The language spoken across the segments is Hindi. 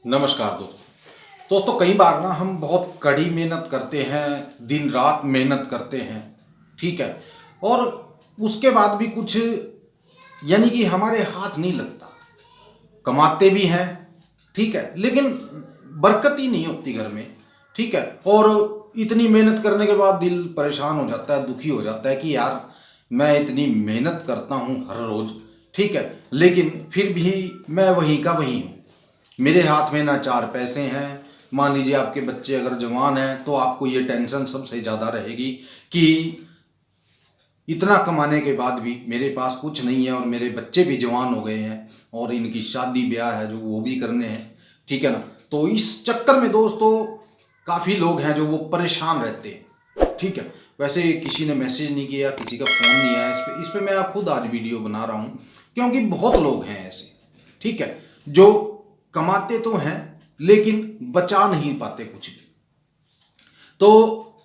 नमस्कार दोस्तों कई बार ना हम बहुत कड़ी मेहनत करते हैं, दिन रात मेहनत करते हैं, ठीक है। और उसके बाद भी कुछ यानी कि हमारे हाथ नहीं लगता। कमाते भी हैं, ठीक है, लेकिन बरकत ही नहीं होती घर में, ठीक है। और इतनी मेहनत करने के बाद दिल परेशान हो जाता है, दुखी हो जाता है कि यार मैं इतनी मेहनत करता हूँ हर रोज़, ठीक है, लेकिन फिर भी मैं वहीं का वहीं हूँ। मेरे हाथ में ना चार पैसे हैं। मान लीजिए आपके बच्चे अगर जवान हैं तो आपको ये टेंशन सबसे ज़्यादा रहेगी कि इतना कमाने के बाद भी मेरे पास कुछ नहीं है और मेरे बच्चे भी जवान हो गए हैं और इनकी शादी ब्याह है जो वो भी करने हैं, ठीक है ना। तो इस चक्कर में दोस्तों काफ़ी लोग हैं जो वो परेशान रहते हैं, ठीक है। वैसे किसी ने मैसेज नहीं किया, किसी का फ़ोन नहीं आया। इस पे मैं खुद आज वीडियो बना रहा हूँ क्योंकि बहुत लोग हैं ऐसे, ठीक है, जो कमाते तो हैं लेकिन बचा नहीं पाते कुछ भी। तो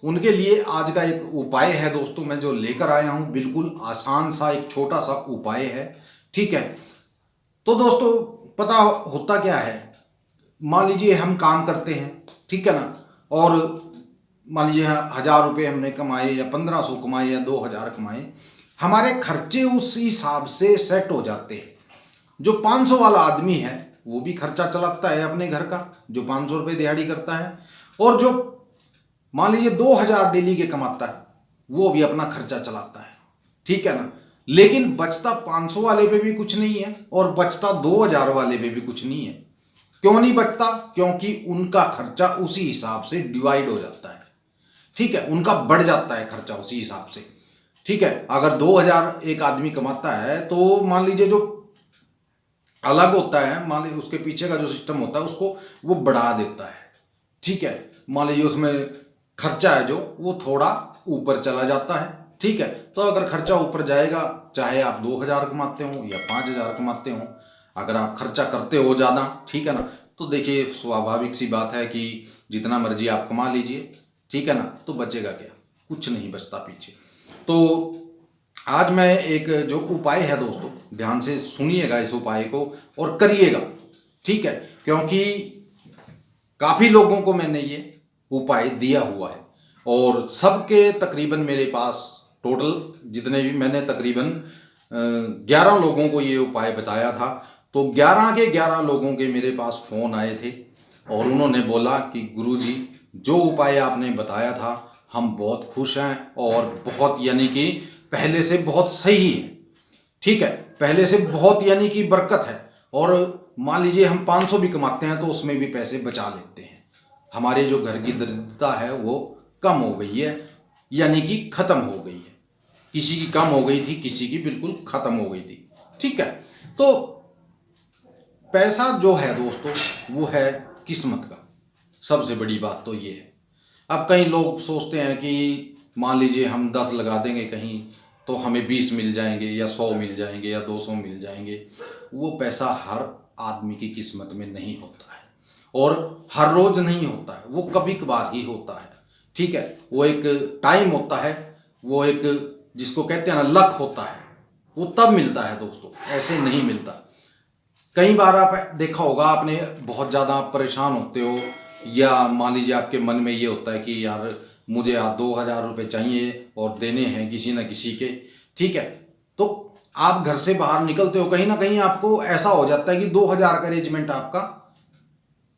उनके लिए आज का एक उपाय है दोस्तों, मैं जो लेकर आया हूं, बिल्कुल आसान सा एक छोटा सा उपाय है, ठीक है। तो दोस्तों पता होता क्या है, मान लीजिए हम काम करते हैं, ठीक है ना, और मान लीजिए 1,000 रुपये हमने कमाए या 1,500 कमाए या 2,000 कमाए, हमारे खर्चे उस हिसाब से सेट हो जाते हैं। जो 500 वाला आदमी है वो भी खर्चा चलाता है अपने घर का, जो 500 रुपये दिहाड़ी करता है, और जो मान लीजिए 2,000 डेली के कमाता है वो भी अपना खर्चा चलाता है, ठीक है ना। लेकिन बचता 500 वाले पे भी कुछ नहीं है और बचता 2,000 वाले पे भी कुछ नहीं है। क्यों नहीं बचता? क्योंकि उनका खर्चा उसी हिसाब से डिवाइड हो जाता है, ठीक है, उनका बढ़ जाता है खर्चा उसी हिसाब से, ठीक है। अगर 2,000 एक आदमी कमाता है तो मान लीजिए जो अलग होता है, मान लीजिए उसके पीछे का जो सिस्टम होता है उसको वो बढ़ा देता है, ठीक है। मान लीजिए उसमें खर्चा है जो वो थोड़ा ऊपर चला जाता है, ठीक है। तो अगर खर्चा ऊपर जाएगा, चाहे आप 2,000 कमाते हो या 5,000 कमाते हो, अगर आप खर्चा करते हो ज़्यादा, ठीक है ना, तो देखिए स्वाभाविक सी बात है कि जितना मर्जी आप कमा लीजिए, ठीक है ना, तो बचेगा क्या? कुछ नहीं बचता पीछे। तो आज मैं एक जो उपाय है दोस्तों, ध्यान से सुनिएगा इस उपाय को और करिएगा, ठीक है, क्योंकि काफ़ी लोगों को मैंने ये उपाय दिया हुआ है और सबके तकरीबन मेरे पास टोटल जितने भी मैंने तकरीबन 11 लोगों को ये उपाय बताया था। तो 11 के 11 लोगों के मेरे पास फ़ोन आए थे और उन्होंने बोला कि गुरुजी जो उपाय आपने बताया था हम बहुत खुश हैं और बहुत यानी कि पहले से बहुत सही है, ठीक है, पहले से बहुत यानी कि बरकत है। और मान लीजिए हम 500 भी कमाते हैं तो उसमें भी पैसे बचा लेते हैं। हमारे जो घर की दरिद्रता है वो कम हो गई है, यानी कि ख़त्म हो गई है। किसी की कम हो गई थी, किसी की बिल्कुल ख़त्म हो गई थी, ठीक है। तो पैसा जो है दोस्तों वो है किस्मत का, सबसे बड़ी बात तो ये है। अब कई लोग सोचते हैं कि मान लीजिए हम 10 लगा देंगे कहीं तो हमें 20 मिल जाएंगे या 100 मिल जाएंगे या 200 मिल जाएंगे। वो पैसा हर आदमी की किस्मत में नहीं होता है और हर रोज नहीं होता है, वो कभी कभार ही होता है, ठीक है। वो एक टाइम होता है, वो एक जिसको कहते हैं ना लक होता है, वो तब मिलता है दोस्तों, ऐसे नहीं मिलता। कई बार आप देखा होगा आपने, बहुत ज़्यादा परेशान होते हो या मान लीजिए आपके मन में ये होता है कि यार मुझे 2,000 रुपये चाहिए और देने हैं किसी न किसी के, ठीक है। तो आप घर से बाहर निकलते हो, कहीं ना कहीं आपको ऐसा हो जाता है कि 2,000 का अरेंजमेंट आपका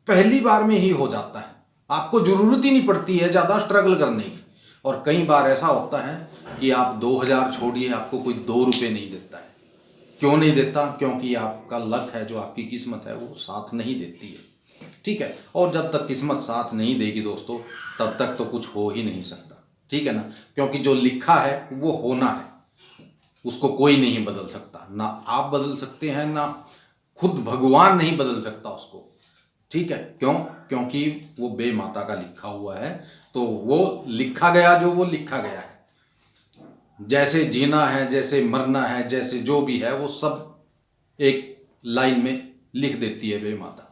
पहली बार में ही हो जाता है, आपको ज़रूरत ही नहीं पड़ती है ज़्यादा स्ट्रगल करने की। और कई बार ऐसा होता है कि आप 2,000 छोड़िए, आपको कोई 2 रुपये नहीं देता है। क्यों नहीं देता? क्योंकि आपका लक है, जो आपकी किस्मत है वो साथ नहीं देती है, ठीक है। और जब तक किस्मत साथ नहीं देगी दोस्तों तब तक तो कुछ हो ही नहीं सकता, ठीक है ना। क्योंकि जो लिखा है वो होना है, उसको कोई नहीं बदल सकता, ना आप बदल सकते हैं ना खुद भगवान नहीं बदल सकता उसको, ठीक है। क्यों? क्योंकि वो बेमाता का लिखा हुआ है। तो वो लिखा गया जो वो लिखा गया है, जैसे जीना है, जैसे मरना है, जैसे जो भी है वो सब एक लाइन में लिख देती है बेमाता,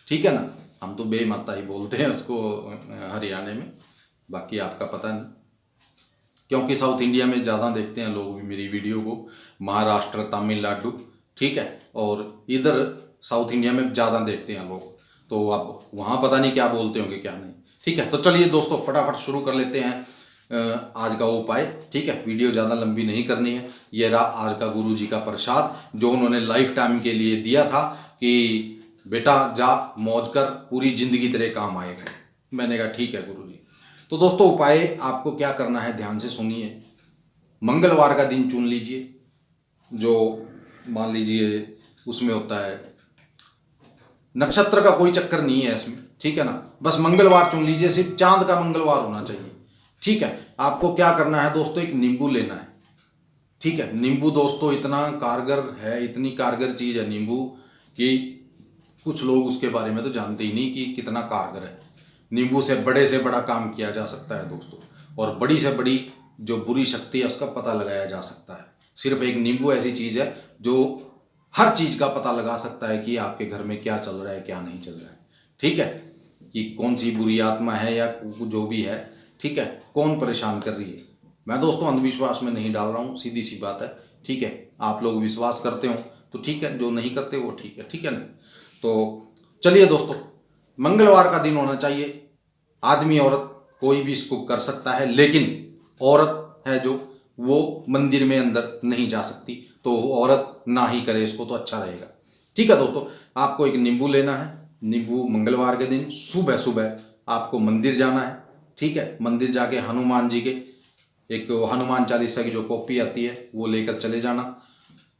ठीक है ना। हम तो बेमाता ही बोलते हैं उसको हरियाणा में, बाकी आपका पता नहीं, क्योंकि साउथ इंडिया में ज़्यादा देखते हैं लोग भी मेरी वीडियो को, महाराष्ट्र, तमिलनाडु, ठीक है, और इधर साउथ इंडिया में ज़्यादा देखते हैं लोग। तो आप वहाँ पता नहीं क्या बोलते होंगे क्या नहीं। ठीक है, तो चलिए दोस्तों फटाफट शुरू कर लेते हैं आज का उपाय। ठीक है, वीडियो ज़्यादा लंबी नहीं करनी है। ये रहा आज का गुरु जी का प्रसाद जो उन्होंने लाइफ टाइम के लिए दिया था कि बेटा जा मौज कर, पूरी जिंदगी तेरे काम आएगा। मैंने कहा ठीक है गुरु जी। तो दोस्तों उपाय आपको क्या करना है ध्यान से सुनिए। मंगलवार का दिन चुन लीजिए, जो मान लीजिए उसमें होता है, नक्षत्र का कोई चक्कर नहीं है इसमें, ठीक है ना, बस मंगलवार चुन लीजिए, सिर्फ चांद का मंगलवार होना चाहिए। ठीक है, आपको क्या करना है दोस्तों, एक नींबू लेना है। ठीक है, नींबू दोस्तों इतना कारगर है, इतनी कारगर चीज है नींबू कि कुछ लोग उसके बारे में तो जानते ही नहीं कि कितना कारगर है। नींबू से बड़ा काम किया जा सकता है दोस्तों, और बड़ी से बड़ी जो बुरी शक्ति है उसका पता लगाया जा सकता है। सिर्फ एक नींबू ऐसी चीज है जो हर चीज का पता लगा सकता है कि आपके घर में क्या चल रहा है क्या नहीं चल रहा है। ठीक है, कि कौन सी बुरी आत्मा है या जो भी है, ठीक है, कौन परेशान कर रही है। मैं दोस्तों अंधविश्वास में नहीं डाल रहा हूँ, सीधी सी बात है। ठीक है, आप लोग विश्वास करते हो तो ठीक है, जो नहीं करते वो ठीक है। ठीक है ना, तो चलिए दोस्तों, मंगलवार का दिन होना चाहिए। आदमी औरत कोई भी इसको कर सकता है, लेकिन औरत है जो वो मंदिर में अंदर नहीं जा सकती, तो औरत ना ही करे इसको तो अच्छा रहेगा। ठीक है दोस्तों, आपको एक नींबू लेना है। नींबू मंगलवार के दिन सुबह सुबह आपको मंदिर जाना है। ठीक है, मंदिर जाके हनुमान जी के एक हनुमान चालीसा की जो कॉपी आती है वो लेकर चले जाना।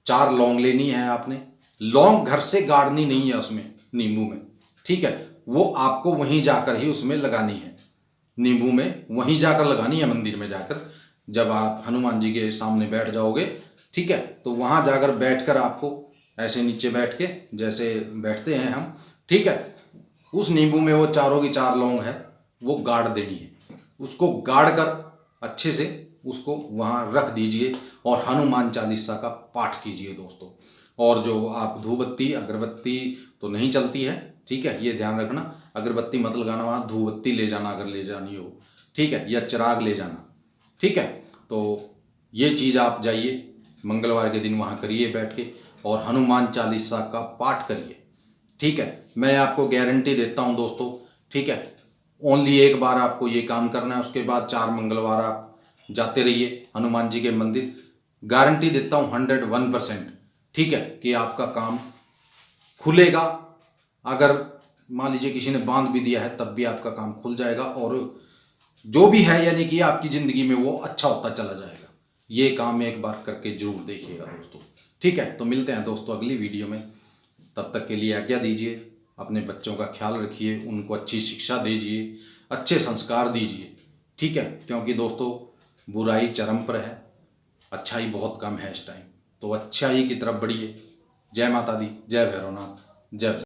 4 लौंग लेनी है आपने। लौंग घर से गाड़नी नहीं है उसमें, नींबू में। ठीक है, वो आपको वहीं जाकर ही उसमें लगानी है, नींबू में वहीं जाकर लगानी है मंदिर में जाकर। जब आप हनुमान जी के सामने बैठ जाओगे, ठीक है, तो वहां जाकर बैठकर आपको ऐसे नीचे बैठ के जैसे बैठते हैं हम, ठीक है, उस नींबू में वो चारों की 4 लौंग है वो गाड़ देनी है। उसको गाड़ कर अच्छे से उसको वहां रख दीजिए और हनुमान चालीसा का पाठ कीजिए दोस्तों। और जो आप धूपबत्ती अगरबत्ती तो नहीं चलती है, ठीक है, ये ध्यान रखना, अगरबत्ती मत लगाना, वहां धूपबत्ती ले जाना अगर ले जानी हो, ठीक है, या चिराग ले जाना। ठीक है, तो ये चीज़ आप जाइए मंगलवार के दिन वहाँ करिए बैठ के, और हनुमान चालीसा का पाठ करिए। ठीक है, मैं आपको गारंटी देता हूँ दोस्तों, ठीक है, ओनली एक बार आपको ये काम करना है, उसके बाद 4 मंगलवार आप जाते रहिए हनुमान जी के मंदिर। गारंटी देता हूँ 101%, ठीक है, कि आपका काम खुलेगा। अगर मान लीजिए किसी ने बांध भी दिया है तब भी आपका काम खुल जाएगा, और जो भी है यानी कि आपकी ज़िंदगी में वो अच्छा होता चला जाएगा। ये काम एक बार करके जरूर देखिएगा दोस्तों। ठीक है, तो मिलते हैं दोस्तों अगली वीडियो में। तब तक के लिए आज्ञा दीजिए, अपने बच्चों का ख्याल रखिए, उनको अच्छी शिक्षा दीजिए, अच्छे संस्कार दीजिए। ठीक है, क्योंकि दोस्तों बुराई चरम पर है, अच्छाई बहुत कम है इस टाइम, तो अच्छाई की तरफ बढ़िए। जय माता दी, जय भैरवनाथ, जय।